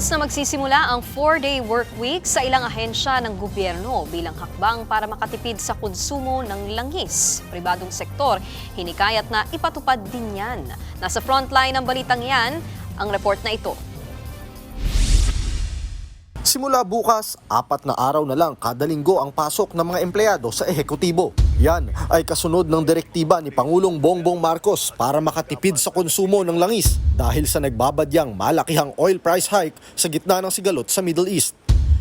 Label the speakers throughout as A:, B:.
A: Bukas na magsisimula ang 4-day work week sa ilang ahensya ng gobyerno bilang hakbang para makatipid sa konsumo ng langis. Pribadong sektor, hinikayat na ipatupad din yan. Nasa frontline ng balitang yan, ang report na ito.
B: Simula bukas, 4 na araw na lang kada linggo ang pasok ng mga empleyado sa ehekutibo. Yan ay kasunod ng direktiba ni Pangulong Bongbong Marcos para makatipid sa konsumo ng langis dahil sa nagbabadyang malakihang oil price hike sa gitna ng sigalot sa Middle East.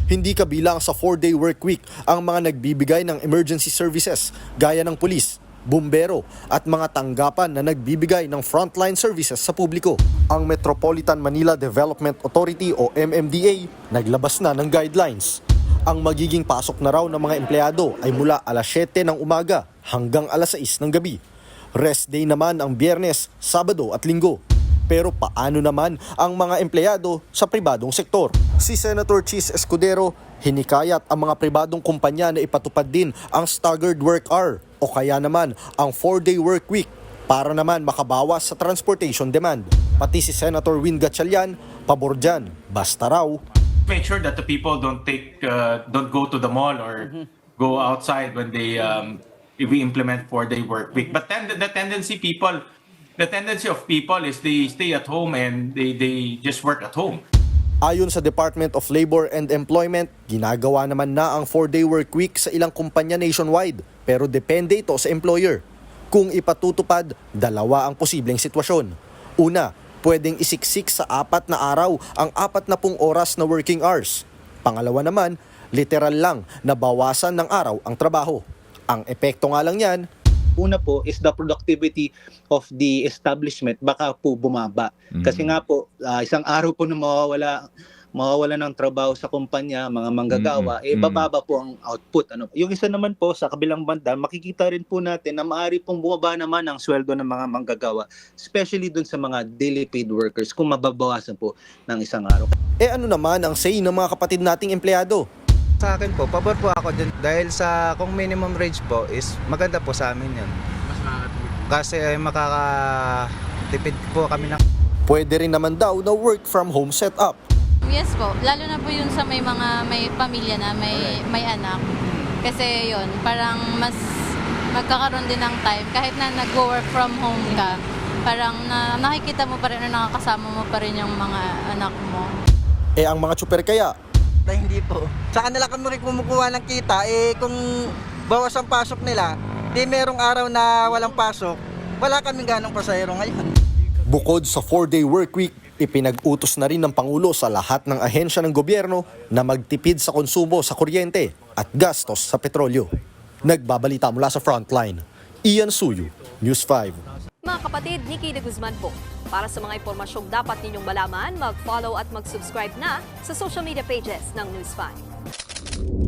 B: Hindi kabilang sa 4-day work week ang mga nagbibigay ng emergency services gaya ng pulis, bumbero at mga tanggapan na nagbibigay ng frontline services sa publiko. Ang Metropolitan Manila Development Authority o MMDA naglabas na ng guidelines. Ang magiging pasok na raw ng mga empleyado ay mula alas 7 ng umaga hanggang alas 6 ng gabi. Rest day naman ang Biyernes, Sabado at Linggo. Pero paano naman ang mga empleyado sa pribadong sektor? Si Senator Chis Escudero hinikayat ang mga pribadong kumpanya na ipatupad din ang staggered work hour o kaya naman ang 4-day work week para naman makabawas sa transportation demand. Pati si Senator Win Gatchalian, pabor dyan, basta raw
C: make sure that the people don't go to the mall or go outside when if we implement 4-day work week. But then the tendency of people is they stay at home and they just work at home.
B: Ayon sa Department of Labor and Employment, ginagawa naman na ang 4-day work week sa ilang kumpanya nationwide, pero depende ito sa employer. Kung ipatutupad, dalawa ang posibleng sitwasyon. Una, pwedeng isiksik sa 4 na araw ang 40 oras na working hours. Pangalawa naman, literal lang na bawasan ng araw ang trabaho. Ang epekto nga lang yan,
D: una po is the productivity of the establishment baka po bumaba. Kasi nga po, isang araw po na mawawala ng trabaho sa kumpanya, mga manggagawa, bababa po ang output. Yung isa naman po sa kabilang banda, makikita rin po natin na maaari pong bumaba naman ang sweldo ng mga manggagawa, especially dun sa mga daily paid workers kung mababawasan po ng isang araw.
B: ano naman ang say ng mga kapatid nating empleyado?
E: Sa akin po, pabor po ako dyan dahil sa kung minimum wage po is maganda po sa amin yun. Mas makakatipid. Kasi makakatipid po kami ng...
B: Pwede rin naman daw na work from home setup.
F: Yes po, lalo na po yun sa may pamilya na, may anak. Kasi yun, parang mas magkakaroon din ng time kahit na nag-work from home ka. Parang nakikita mo pa rin o nakakasama mo pa rin yung mga anak mo.
B: Ang mga tsuper kaya?
G: Hindi po. Sa kanila kami rin kumukuha ng kita, kung bawas ang pasok nila, di merong araw na walang pasok, wala kaming ganong pasahero ngayon.
B: Bukod sa 4-day work week, ipinag-utos na rin ng Pangulo sa lahat ng ahensya ng gobyerno na magtipid sa konsumo sa kuryente at gastos sa petrolyo. Nagbabalita mula sa Frontline, Ian Suyu, News 5.
A: Mga kapatid, Nikki de Guzman po. Para sa mga impormasyong dapat ninyong malaman, mag-follow at mag-subscribe na sa social media pages ng News 5.